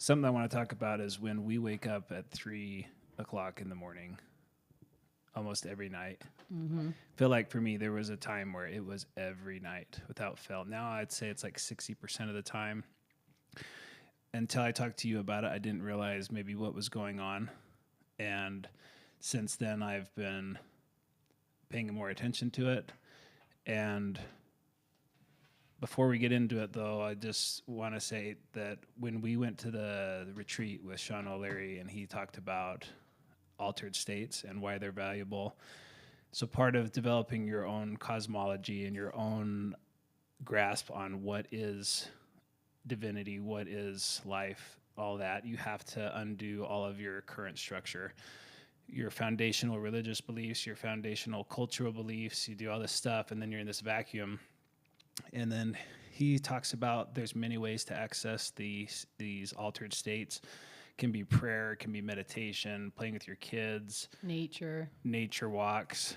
something I want to talk about is when we wake up at 3 o'clock in the morning, almost every night. I feel like for me, there was a time where it was every night without fail. Now I'd say it's like 60% of the time. Until I talked to you about it, I didn't realize maybe what was going on. And since then, I've been paying more attention to it. And before we get into it, though, I just want to say that when we went to the retreat with Sean O'Leary and he talked about altered states and why they're valuable. So part of developing your own cosmology and your own grasp on what is divinity, what is life, all that, you have to undo all of your current structure, your foundational religious beliefs, your foundational cultural beliefs. You do all this stuff, and then you're in this vacuum. And then he talks about there's many ways to access these altered states. Can be prayer, can be meditation, playing with your kids, nature walks.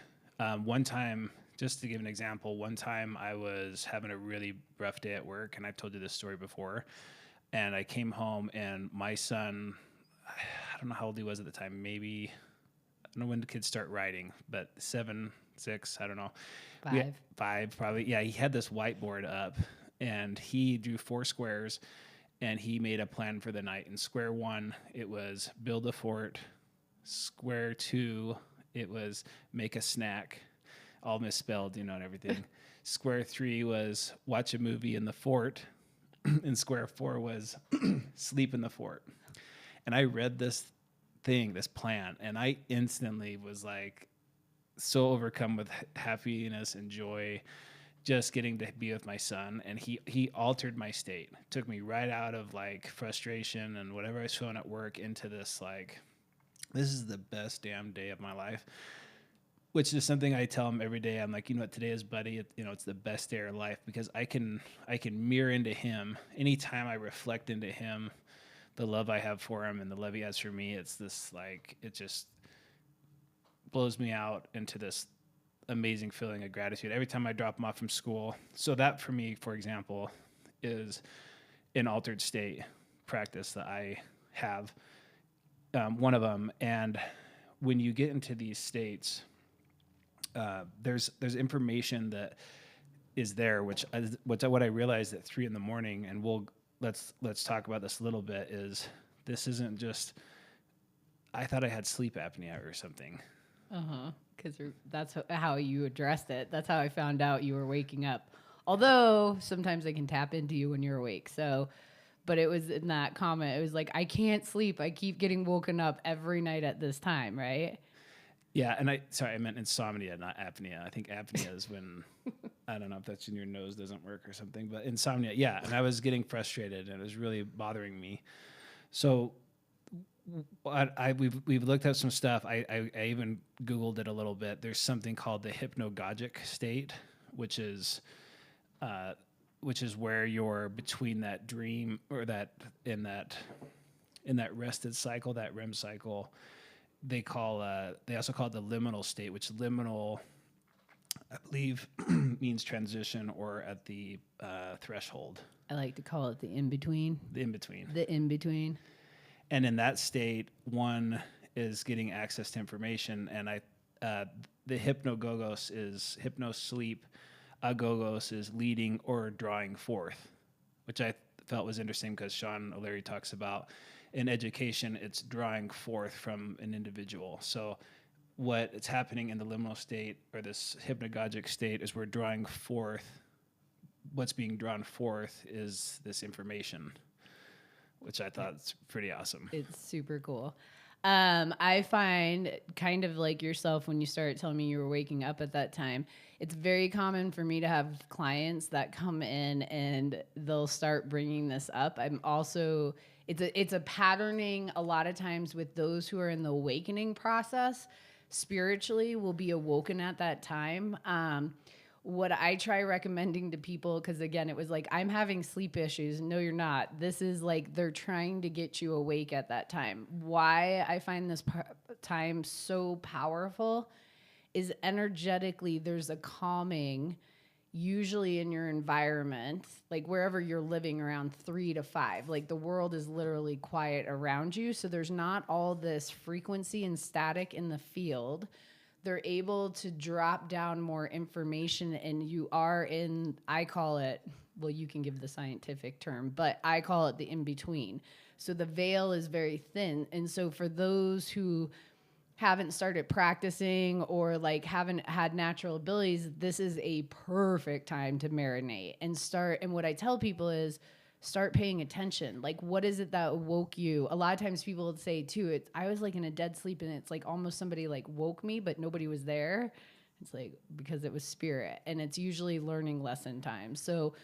One time, just to give an example, one time I was having a really rough day at work, and I've told you this story before, and I came home and my son, I don't know how old he was at the time, maybe, I don't know when the kids start riding, but 7, 6, I don't know. 5 probably. Yeah, he had this whiteboard up and he drew 4 squares and he made a plan for the night. In square 1, it was build a fort. Square 2, it was make a snack, all misspelled, and everything. Square 3 was watch a movie in the fort. And square 4 was sleep in the fort. And I read this plan, and I instantly was like so overcome with happiness and joy just getting to be with my son. And he altered my state, took me right out of like frustration and whatever I was feeling at work into this like, this is the best damn day of my life, which is something I tell him every day. I'm like, today is buddy. It's the best day of your life because I can mirror into him. Anytime I reflect into him, the love I have for him and the love he has for me, it's this like, it just blows me out into this amazing feeling of gratitude every time I drop him off from school. So that for me, for example, is an altered state practice that I have, one of them. And when you get into these states, there's information that is there, what I realized at 3 a.m, and let's talk about this a little bit, is this isn't just, I thought I had sleep apnea or something. Because that's how you addressed it. That's how I found out you were waking up. Although sometimes they can tap into you when you're awake. So, but it was in that comment. It was like, I can't sleep. I keep getting woken up every night at this time, right? Yeah, and I meant insomnia, not apnea. I think apnea is when, I don't know if that's when your nose doesn't work or something, but insomnia, yeah. And I was getting frustrated and it was really bothering me. So we've looked at some stuff. I even Googled it a little bit. There's something called the hypnagogic state, which is where you're between that dream or that in that rested cycle, that REM cycle. They also call it the liminal state, which liminal, I believe, means transition or at the threshold. I like to call it the in-between. The in-between. The in-between. And in that state, one is getting access to information, and the hypnagogos is hypnosleep, agogos is leading or drawing forth, which I felt was interesting because Sean O'Leary talks about in education, it's drawing forth from an individual. So what is happening in the liminal state or this hypnagogic state is we're drawing forth, what's being drawn forth is this information, which I thought is pretty awesome. It's super cool. I find kind of like yourself when you started telling me you were waking up at that time, it's very common for me to have clients that come in and they'll start bringing this up. I'm also, it's a patterning a lot of times with those who are in the awakening process spiritually will be awoken at that time. What I try recommending to people, because again, it was like, I'm having sleep issues. No, you're not. This is like, they're trying to get you awake at that time. Why I find this time so powerful is energetically, there's a calming usually in your environment, like wherever you're living, around 3 to 5, like the world is literally quiet around you. So there's not all this frequency and static in the field. They're able to drop down more information, and you are in, I call it, well, you can give the scientific term, but I call it the in-between. So the veil is very thin. And so for those who haven't started practicing or like haven't had natural abilities, this is a perfect time to marinate and start. And what I tell people is start paying attention. Like, what is it that woke you? A lot of times people would say too, I was like in a dead sleep and it's like almost somebody like woke me, but nobody was there. It's like, because it was spirit, and it's usually learning lesson time. So,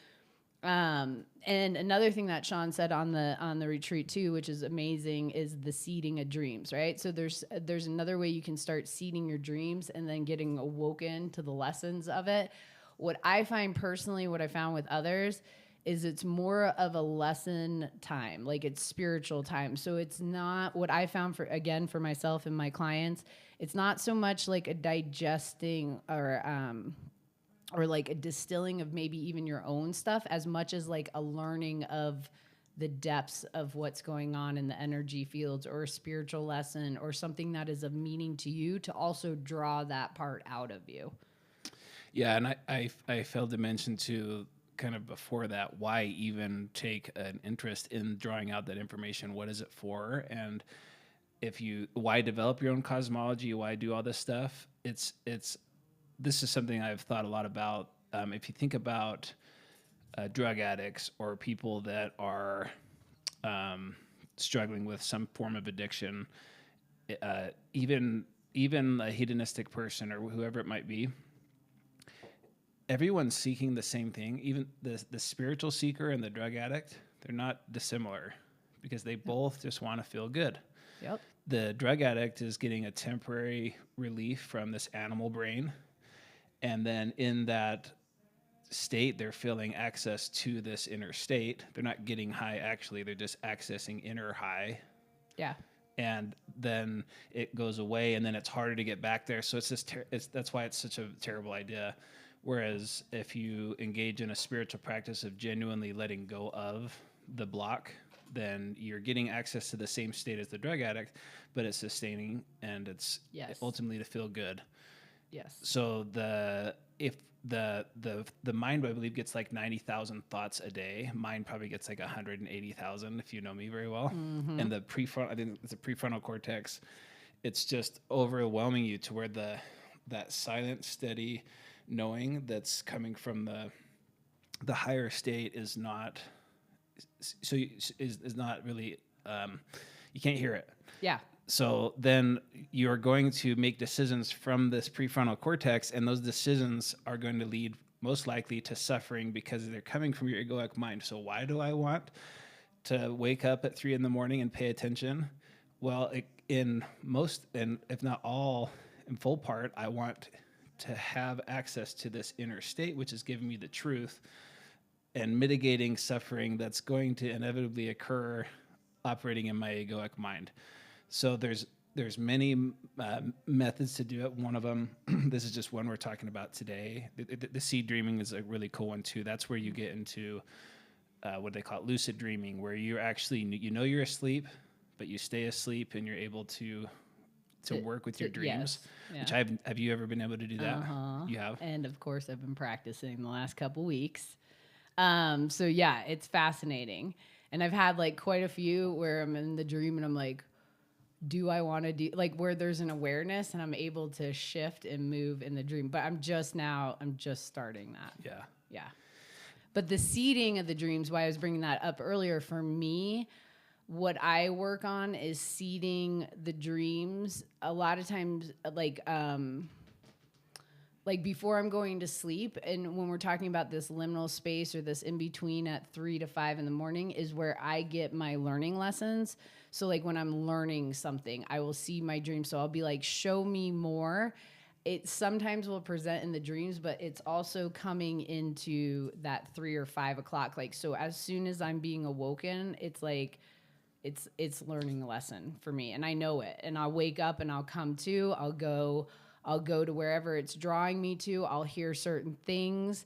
and another thing that Sean said on the retreat too, which is amazing, is the seeding of dreams, right? So there's another way you can start seeding your dreams and then getting awoken to the lessons of it. What I find personally, what I found with others, is it's more of a lesson time, like it's spiritual time. So it's not what I found for myself and my clients. It's not so much like a digesting or like a distilling of maybe even your own stuff, as much as like a learning of the depths of what's going on in the energy fields, or a spiritual lesson or something that is of meaning to you, to also draw that part out of you. Yeah. And I failed to mention too, kind of before that, why even take an interest in drawing out that information? What is it for? And why develop your own cosmology? Why do all this stuff? This is something I've thought a lot about. If you think about drug addicts or people that are struggling with some form of addiction, even a hedonistic person or whoever it might be, everyone's seeking the same thing. Even the spiritual seeker and the drug addict, they're not dissimilar, because they both just want to feel good. Yep. The drug addict is getting a temporary relief from this animal brain. And then in that state, they're feeling access to this inner state. They're not getting high, actually. They're just accessing inner high. Yeah. And then it goes away, and then it's harder to get back there. So it's just that's why it's such a terrible idea. Whereas if you engage in a spiritual practice of genuinely letting go of the block, then you're getting access to the same state as the drug addict, but it's sustaining, and it's ultimately to feel good. Yes. So the mind, I believe, gets like 90,000 thoughts a day. Mine probably gets like 180,000, if you know me very well. Mm-hmm. And I think it's a prefrontal cortex. It's just overwhelming you to where that silent, steady knowing that's coming from the higher state is not really you can't hear it. Yeah. So then you're going to make decisions from this prefrontal cortex, and those decisions are going to lead most likely to suffering, because they're coming from your egoic mind. So why do I want to wake up at 3 a.m. and pay attention? Well, in most, and if not all, in full part, I want to have access to this inner state, which is giving me the truth and mitigating suffering that's going to inevitably occur operating in my egoic mind. So there's many methods to do it. One of them, this is just one we're talking about today. The seed dreaming is a really cool one too. That's where you get into what they call lucid dreaming, where you're actually, you're asleep, but you stay asleep and you're able to work with your dreams. Yes. Yeah. Which have you ever been able to do that? Uh-huh. You have? And of course I've been practicing the last couple weeks. So yeah, it's fascinating. And I've had like quite a few where I'm in the dream and I'm like, do I want to do, like, where there's an awareness and I'm able to shift and move in the dream. But I'm just starting that. Yeah. Yeah. But the seeding of the dreams, why I was bringing that up earlier, for me, what I work on is seeding the dreams. A lot of times, like before I'm going to sleep, and when we're talking about this liminal space or this in between at 3 to 5 in the morning, is where I get my learning lessons. So like when I'm learning something, I will see my dream. So I'll be like, show me more. It sometimes will present in the dreams, but it's also coming into that 3 or 5 o'clock. Like, so as soon as I'm being awoken, it's like, it's learning a lesson for me, and I know it, and I'll wake up and I'll come to, I'll go to wherever it's drawing me to. I'll hear certain things.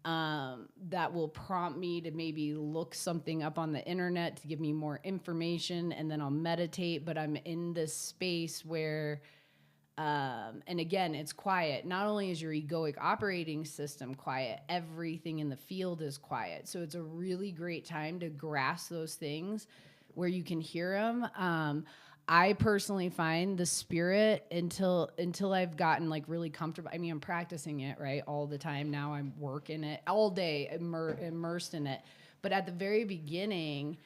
that will prompt me to maybe look something up on the internet to give me more information, and then I'll meditate. But I'm in this space where, and again, it's quiet. Not only is your egoic operating system quiet, everything in the field is quiet. So it's a really great time to grasp those things where you can hear them. I personally find the spirit until I've gotten like really comfortable. I mean, I'm practicing it, right, all the time. Now I'm working it all day, immersed in it. But at the very beginning,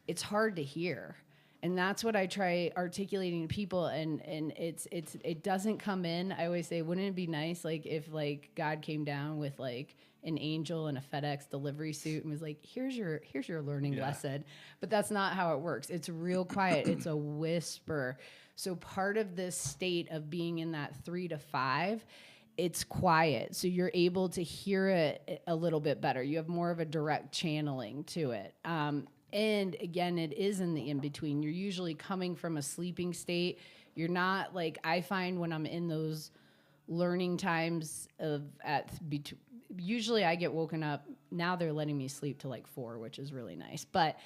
it's hard to hear. And that's what I try articulating to people, and it doesn't come in. I always say, wouldn't it be nice like if like God came down with like an angel in a FedEx delivery suit and was like, here's your learning lesson. But that's not how it works. It's real quiet. It's a whisper. So part of this state of being in that 3 to 5, it's quiet. So you're able to hear it a little bit better. You have more of a direct channeling to it. And again, it is in the in-between. You're usually coming from a sleeping state. You're not like, I find when I'm in those learning times usually I get woken up. Now they're letting me sleep to like 4, which is really nice. But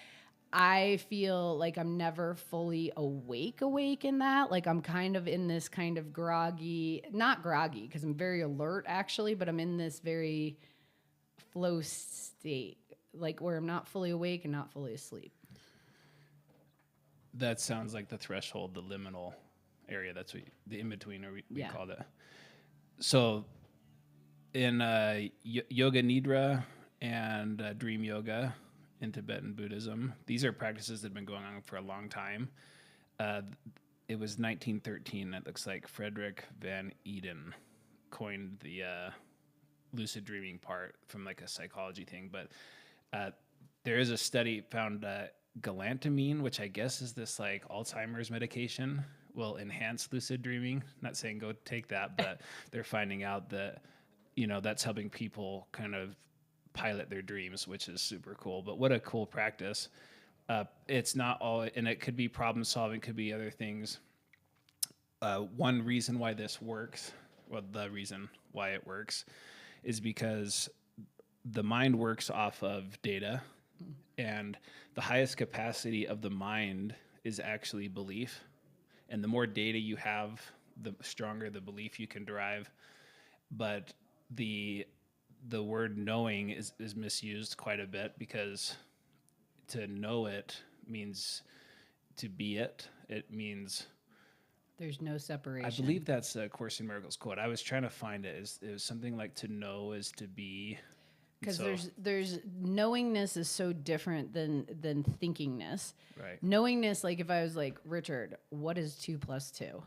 I feel like I'm never fully awake in that. Like I'm kind of in this kind of not groggy, because I'm very alert actually, but I'm in this very flow state, like where I'm not fully awake and not fully asleep. That sounds like the threshold, the liminal area. That's what the in-between, or we call that. So in yoga nidra and dream yoga in Tibetan Buddhism, these are practices that have been going on for a long time. It was 1913. It looks like Frederick Van Eden coined the lucid dreaming part from like a psychology thing, but there is a study found galantamine, which I guess is this like Alzheimer's medication, will enhance lucid dreaming. Not saying go take that, but they're finding out that, that's helping people kind of pilot their dreams, which is super cool. But what a cool practice. It's not all, and it could be problem solving, could be other things. One reason why this works, the reason why it works is because the mind works off of data, and the highest capacity of the mind is actually belief. And the more data you have, the stronger the belief you can derive. But the word knowing is misused quite a bit, because to know it means to be it. It means there's no separation. I believe that's a Course in Miracles quote. I was trying to find it. It was something like to know is to be. Because there's knowingness is so different than thinkingness. Right. Knowingness, like if I was like, Richard, what is 2 + 2?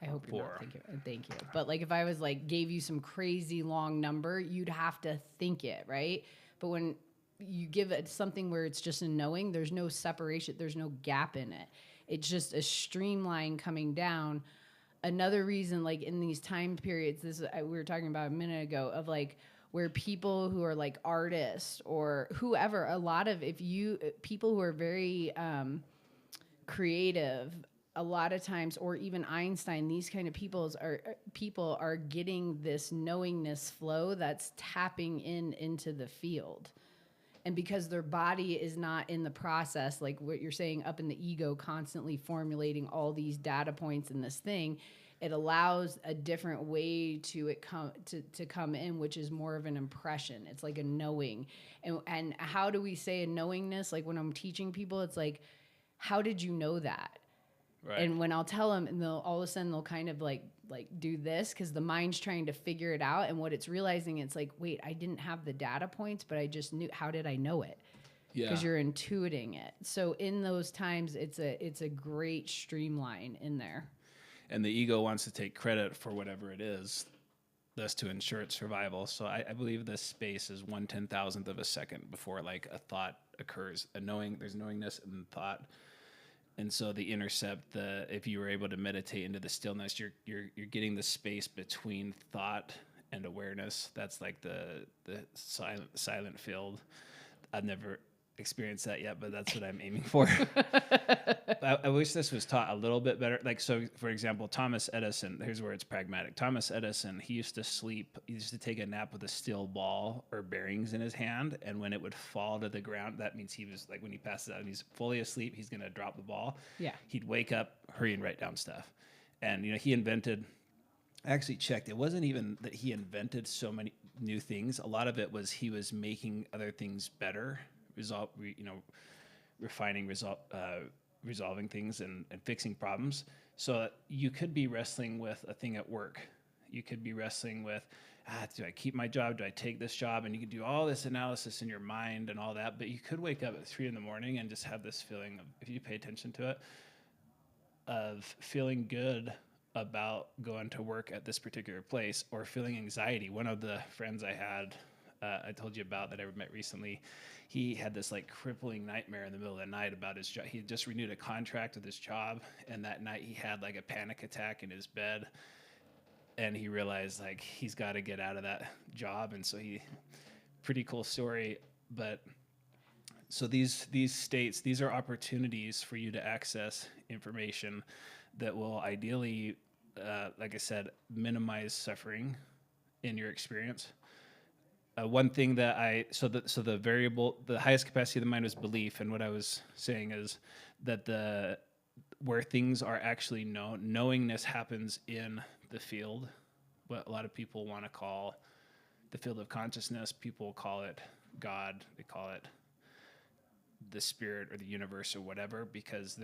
I hope you're 4. not thinking. Thank you. But like if I was like gave you some crazy long number, you'd have to think it, right? But when you give it something where it's just a knowing, there's no separation, there's no gap in it. It's just a streamline coming down. Another reason, like in these time periods, we were talking about a minute ago, of like where people who are like artists or whoever, a lot of people who are very creative, a lot of times, or even Einstein, these kind of people are getting this knowingness flow that's tapping into the field. And because their body is not in the process, like what you're saying, up in the ego, constantly formulating all these data points in this thing, it allows a different way to come in, which is more of an impression. It's like a knowing. And how do we say a knowingness? Like when I'm teaching people, it's like, how did you know that? Right. And when I'll tell them, and all of a sudden they'll kind of like do this, because the mind's trying to figure it out. And what it's realizing, it's like, wait, I didn't have the data points, but I just knew. How did I know it? Because you're intuiting it. So in those times, it's a great streamline in there. And the ego wants to take credit for whatever it is, thus to ensure its survival. So I believe this space is 1/10,000th of a second before like a thought occurs. There's knowingness in thought. And so the intercept, if you were able to meditate into the stillness, you're getting the space between thought and awareness. That's like the silent field. experienced that yet, but that's what I'm aiming for. I wish this was taught a little bit better. Like, so for example, Thomas Edison, here's where it's pragmatic. Thomas Edison, he used to take a nap with a steel ball or bearings in his hand. And when it would fall to the ground, that means he was like, when he passes out and he's fully asleep, he's going to drop the ball. Yeah. He'd wake up, hurry and write down stuff. And, he invented, I actually checked. It wasn't even that he invented so many new things. A lot of it was he was making other things better, resolving things and fixing problems. So you could be wrestling with a thing at work. You could be wrestling with, do I keep my job? Do I take this job? And you could do all this analysis in your mind and all that. But you could wake up at 3 a.m. and just have this feeling of, if you pay attention to it, of feeling good about going to work at this particular place or feeling anxiety. One of the friends I had, I told you about that I met recently, he had this like crippling nightmare in the middle of the night about his job. He had just renewed a contract with his job, and that night he had like a panic attack in his bed, and he realized like he's got to get out of that job. And so pretty cool story. But so these states, these are opportunities for you to access information that will ideally, like I said, minimize suffering in your experience. One thing that the variable, the highest capacity of the mind was belief. And what I was saying is that where things are actually known, knowingness happens in the field, what a lot of people want to call the field of consciousness. People call it God. They call it the spirit or the universe or whatever, because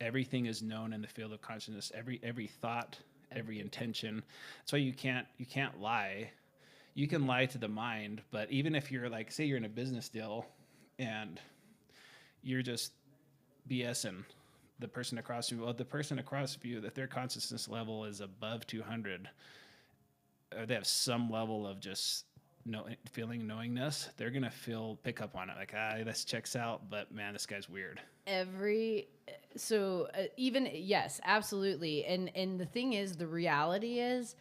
everything is known in the field of consciousness. Every thought, every intention. That's why you can't lie. You can lie to the mind, but even if you're like, say you're in a business deal and you're just BSing the person across from you, the person across from you, that their consciousness level is above 200, or they have some level of just knowingness, they're going to pick up on it. Like, this checks out, but man, this guy's weird. Yes, absolutely. And the thing is, the reality is,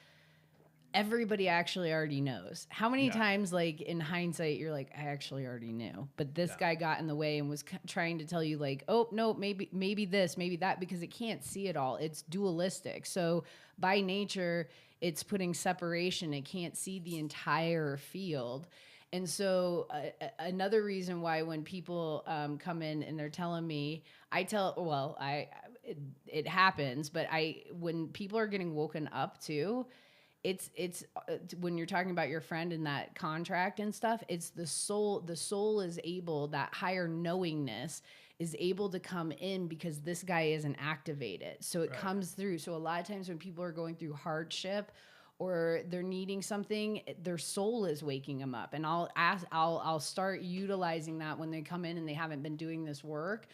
everybody actually already knows. How many times, like in hindsight, you're like, I actually already knew, but this guy got in the way and was trying to tell you like, oh no, maybe this, maybe that, because it can't see it all. It's dualistic. So by nature, it's putting separation. It can't see the entire field. And so another reason why when people come in and they're telling me, it happens, but when people are getting woken up too, it's when you're talking about your friend and that contract and stuff, it's the soul is able, that higher knowingness is able to come in because this guy isn't activated. So it comes through. So a lot of times when people are going through hardship or they're needing something, their soul is waking them up. And I'll start utilizing that when they come in and they haven't been doing this work.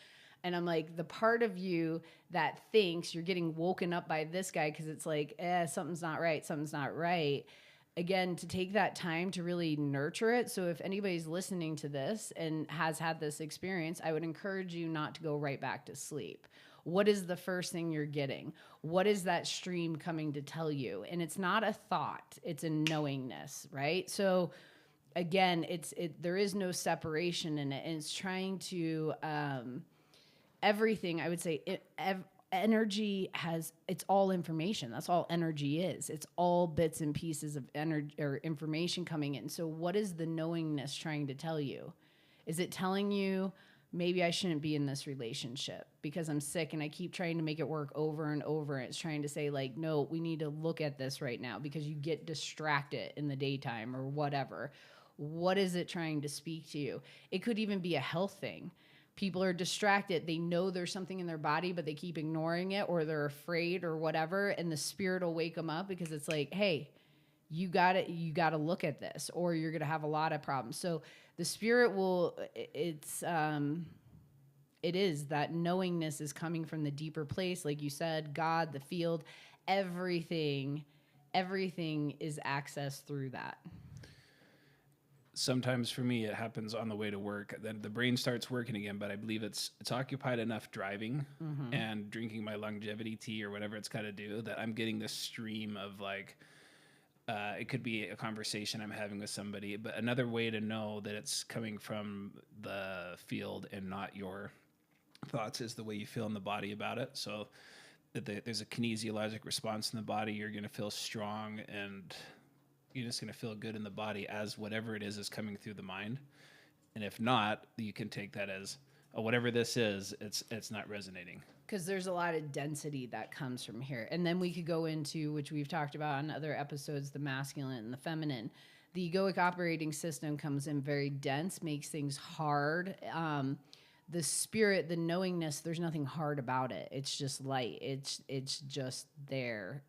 And I'm like, the part of you that thinks you're getting woken up by this guy because it's like, something's not right. Again, to take that time to really nurture it. So if anybody's listening to this and has had this experience, I would encourage you not to go right back to sleep. What is the first thing you're getting? What is that stream coming to tell you? And it's not a thought, it's a knowingness, right? So again, there is no separation in it. And it's trying to... everything, I would say, energy it's all information. That's all energy is. It's all bits and pieces of energy or information coming in. So what is the knowingness trying to tell you? Is it telling you, maybe I shouldn't be in this relationship because I'm sick and I keep trying to make it work over and over? And it's trying to say like, no, we need to look at this right now because you get distracted in the daytime or whatever. What is it trying to speak to you? It could even be a health thing. People are distracted. They know there's something in their body, but they keep ignoring it, or they're afraid or whatever. And the spirit will wake them up because it's like, hey, you got to look at this, or you're going to have a lot of problems. So the spirit it is that knowingness is coming from the deeper place. Like you said, God, the field, everything is accessed through that. Sometimes for me, it happens on the way to work. Then the brain starts working again, but I believe it's occupied enough driving and drinking my longevity tea or whatever it's got to do that I'm getting this stream of like, It could be a conversation I'm having with somebody, but another way to know that it's coming from the field and not your thoughts is the way you feel in the body about it. So that there's a kinesiologic response in the body. You're going to feel strong, and you're just going to feel good in the body as whatever it is coming through the mind. And if not, you can take that as, oh, whatever this is, it's not resonating. Because there's a lot of density that comes from here. And then we could go into, which we've talked about on other episodes, the masculine and the feminine. The egoic operating system comes in very dense, makes things hard. The spirit, the knowingness, there's nothing hard about it. It's just light. It's just there.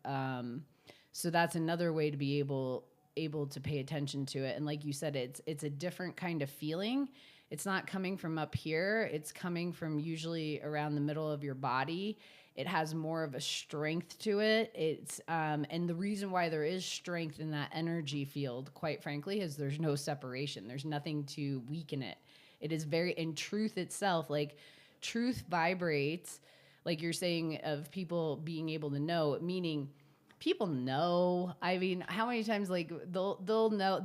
So that's another way to be able to pay attention to it. And like you said, it's a different kind of feeling. It's not coming from up here. It's coming from usually around the middle of your body. It has more of a strength to it. It's and the reason why there is strength in that energy field, quite frankly, is there's no separation. There's nothing to weaken it. It is very, in truth itself, like truth vibrates, like you're saying, of people being able to know, meaning people know. I mean, how many times like they'll know,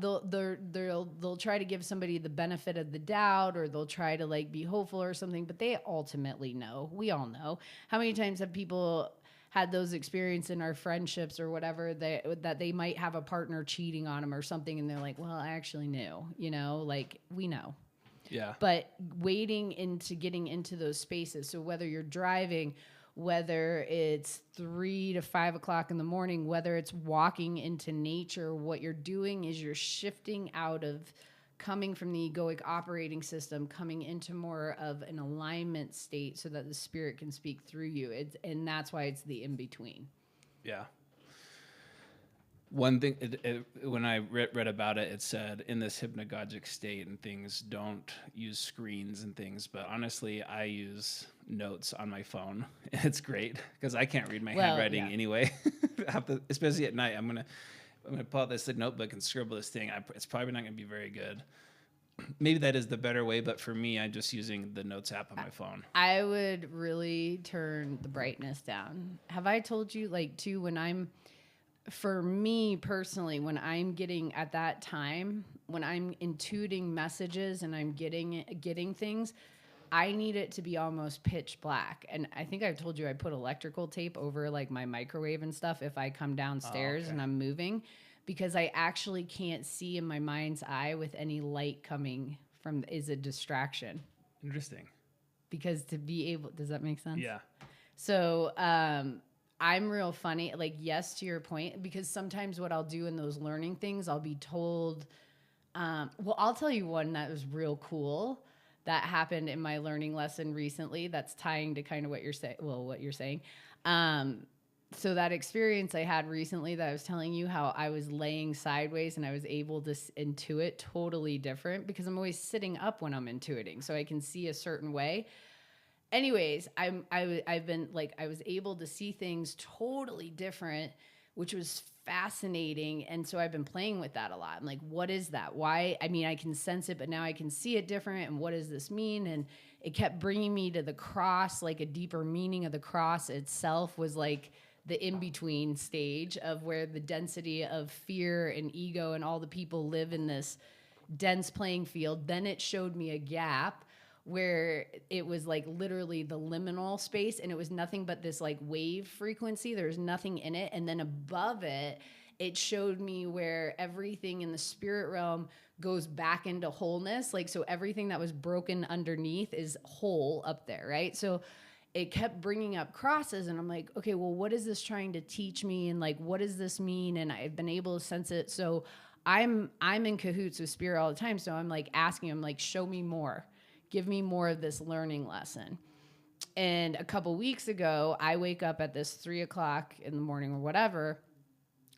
they'll try to give somebody the benefit of the doubt, or they'll try to like be hopeful or something, but they ultimately know. We all know. How many times have people had those experiences in our friendships or whatever, that they might have a partner cheating on them or something, and they're like, well, I actually knew, like we know. Yeah. But wading into getting into those spaces. So whether you're driving, whether it's 3 to 5 o'clock in the morning, whether it's walking into nature, what you're doing is you're shifting out of coming from the egoic operating system, coming into more of an alignment state so that the spirit can speak through you. And that's why it's the in-between. Yeah. One thing, when I read about it, it said in this hypnagogic state and things, don't use screens and things. But honestly, I use notes on my phone. It's great because I can't read my handwriting anyway. Especially at night, I'm gonna pull out this notebook and scribble this thing. It's probably not gonna be very good. Maybe that is the better way, but for me, I'm just using the notes app on my phone. I would really turn the brightness down. Have I told you, like, too, for me personally, when I'm getting at that time, when I'm intuiting messages and I'm getting things, I need it to be almost pitch black. And I think I've told you I put electrical tape over like my microwave and stuff if I come downstairs and I'm moving, because I actually can't see in my mind's eye with any light coming from is a distraction. Interesting. Because to be able, does that make sense? Yeah. So, I'm real funny, like, yes, to your point, because sometimes what I'll do in those learning things, I'll be told, well, I'll tell you one that was real cool that happened in my learning lesson recently that's tying to kind of what you're saying. So that experience I had recently that I was telling you, how I was laying sideways and I was able to intuit totally different, because I'm always sitting up when I'm intuiting, so I can see a certain way. Anyways, I've been like, I was able to see things totally different, which was fascinating. And so I've been playing with that a lot. I'm like, what is that? Why? I mean, I can sense it, but now I can see it different. And what does this mean? And it kept bringing me to the cross, like a deeper meaning of the cross itself was like the in-between stage of where the density of fear and ego and all the people live in this dense playing field. Then it showed me a gap where it was like literally the liminal space, and it was nothing but this like wave frequency. There's nothing in it. And then above it, it showed me where everything in the spirit realm goes back into wholeness. Like, so everything that was broken underneath is whole up there, right? So it kept bringing up crosses, and I'm like, okay, well, what is this trying to teach me? And like, what does this mean? And I've been able to sense it. So I'm in cahoots with spirit all the time. So I'm like asking him, like, show me more. Give me more of this learning lesson. And a couple weeks ago, I wake up at this 3 o'clock in the morning or whatever,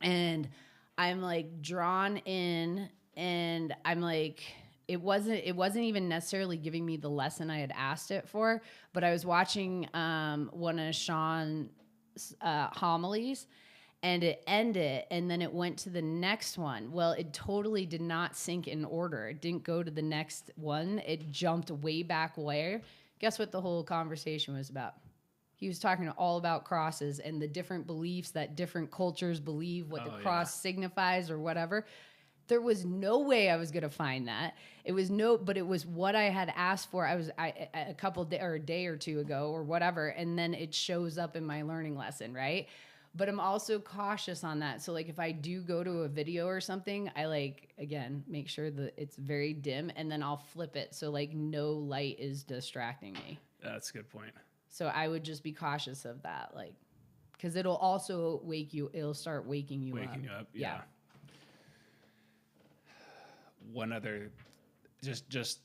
and I'm like drawn in, and I'm like, it wasn't even necessarily giving me the lesson I had asked it for, but I was watching one of Sean's homilies, and it ended, and then it went to the next one. Well, it totally did not sync in order. It didn't go to the next one. It jumped way back where. Guess what the whole conversation was about? He was talking all about crosses and the different beliefs that different cultures believe, what the cross signifies or whatever. There was no way I was going to find that. But it was what I had asked for. A day or two ago or whatever. And then it shows up in my learning lesson. Right. But I'm also cautious on that. So like if I do go to a video or something, I again, make sure that it's very dim and then I'll flip it. So like no light is distracting me. That's a good point. So I would just be cautious of that. Because it'll also it'll start waking you up. Yeah. One other, just,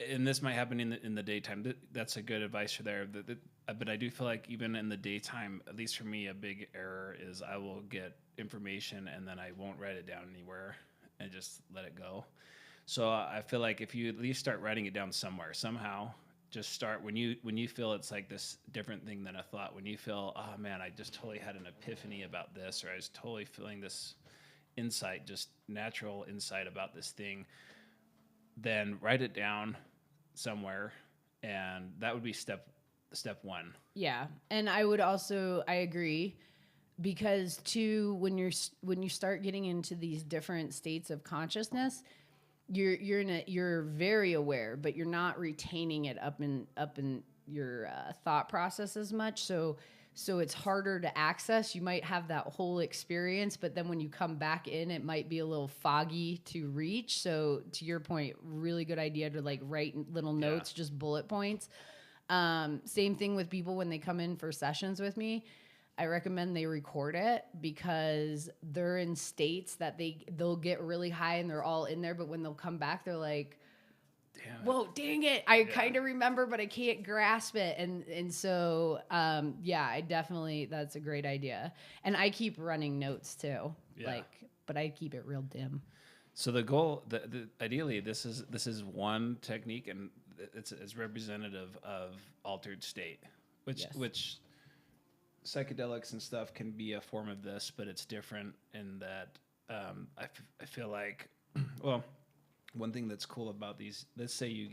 and this might happen in the daytime. That's a good advice for there. But I do feel like even in the daytime, at least for me, a big error is I will get information and then I won't write it down anywhere and just let it go. So I feel like if you at least start writing it down somewhere, somehow, just start when you feel it's like this different thing than a thought. When you feel, oh man, I just totally had an epiphany about this, or I was totally feeling this insight, just natural insight about this thing, then write it down somewhere, and that would be step one. Yeah, and I agree, because too, when you start getting into these different states of consciousness, you're very aware, but you're not retaining it up in your thought process as much. So it's harder to access. You might have that whole experience, but then when you come back in, it might be a little foggy to reach. So to your point, really good idea to write little notes, just bullet points. Same thing with people when they come in for sessions with me. I recommend they record it, because they're in states that they'll get really high and they're all in there, but when they'll come back, they're like, whoa, dang it. I kind of remember, but I can't grasp it. And so, I definitely, that's a great idea. And I keep running notes too, but I keep it real dim. So the goal, ideally, this is one technique, and it's representative of altered state, which psychedelics and stuff can be a form of this, but it's different in that I feel like, well, one thing that's cool about these, let's say you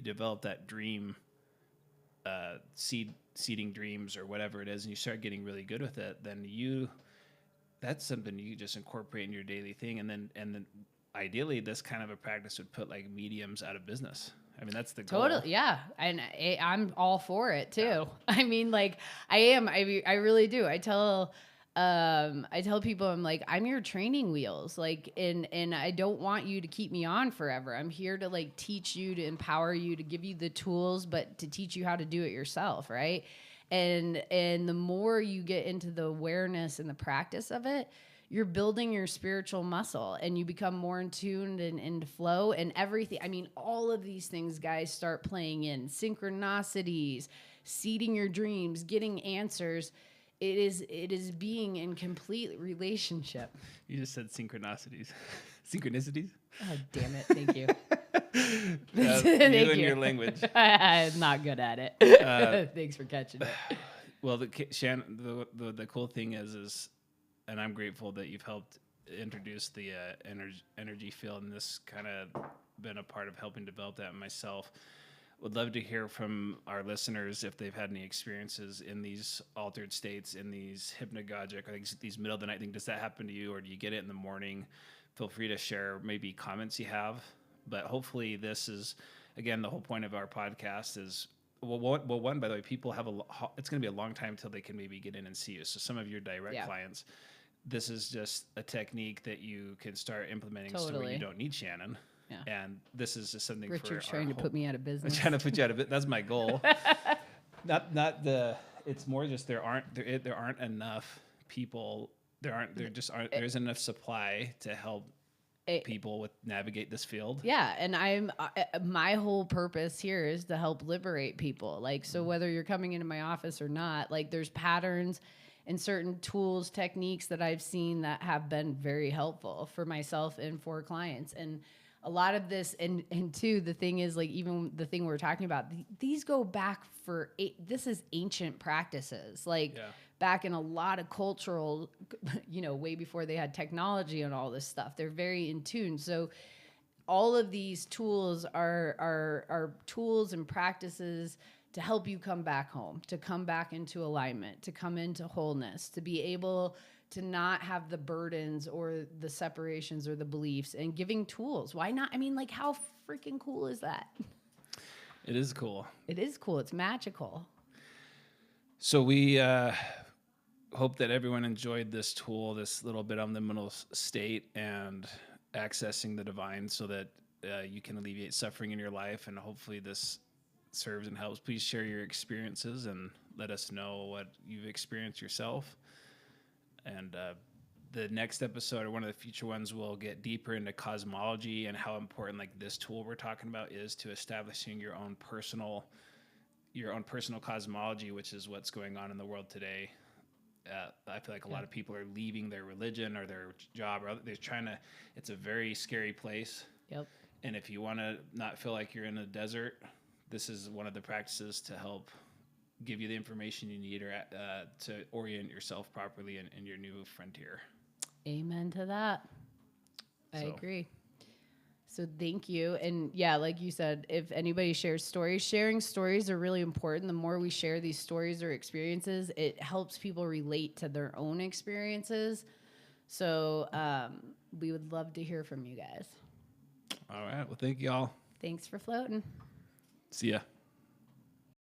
develop that dream, seeding dreams or whatever it is, and you start getting really good with it, then that's something you just incorporate in your daily thing. And then ideally this kind of a practice would put mediums out of business. I mean, that's the goal. Totally, yeah. And I'm all for it too. Yeah. I mean, I am. I really do. I tell people, I'm like, I'm your training wheels. And I don't want you to keep me on forever. I'm here to teach you, to empower you, to give you the tools, but to teach you how to do it yourself, right? And the more you get into the awareness and the practice of it, you're building your spiritual muscle and you become more in tune and into flow and everything. I mean, all of these things, guys, start playing in. Synchronicities, seeding your dreams, getting answers. It is being in complete relationship. You just said synchronicities. Synchronicities? Oh, damn it. Thank you. Thank you and your language. I'm not good at it. Thanks for catching it. Well, Shannon, the cool thing is, and I'm grateful that you've helped introduce the energy field, and this kind of been a part of helping develop that myself. Would love to hear from our listeners if they've had any experiences in these altered states, in these hypnagogic, or these middle of the night things. Does that happen to you, or do you get it in the morning? Feel free to share maybe comments you have. But hopefully this is, again, the whole point of our podcast is, one, by the way, people have it's going to be a long time until they can maybe get in and see you. So some of your direct clients, this is just a technique that you can start implementing so where you don't need Shannon. Yeah. And this is just something Richard's trying to put me out of business. I'm trying to put you out of it. That's my goal. It's more just there aren't enough people. There isn't enough supply to help people navigate this field. Yeah, and my whole purpose here is to help liberate people. So whether you're coming into my office or not, there's patterns and certain tools, techniques that I've seen that have been very helpful for myself and for clients. And a lot of this, and two, the thing is, even the thing we're talking about, these go back this is ancient practices, back in a lot of cultural, way before they had technology and all this stuff. They're very in tune. So all of these tools are tools and practices to help you come back home, to come back into alignment, to come into wholeness, to be able to not have the burdens or the separations or the beliefs, and giving tools. Why not? I mean, like, how freaking cool is that? It is cool. It is cool. It's magical. So we hope that everyone enjoyed this tool, this little bit on liminal state and accessing the divine, so that you can alleviate suffering in your life. And hopefully this serves and helps. Please share your experiences and let us know what you've experienced yourself. And the next episode, or one of the future ones, will get deeper into cosmology and how important, like, this tool we're talking about is to establishing your own personal cosmology, which is what's going on in the world today. I feel like a lot of people are leaving their religion or their job, or they're trying to. It's a very scary place. Yep. And if you want to not feel like you're in a desert, this is one of the practices to help give you the information you need, or to orient yourself properly in your new frontier. Amen to that. I agree. So thank you. And yeah, like you said, if anybody shares stories, sharing stories are really important. The more we share these stories or experiences, it helps people relate to their own experiences. So we would love to hear from you guys. All right. Well, thank you all. Thanks for floating. See ya.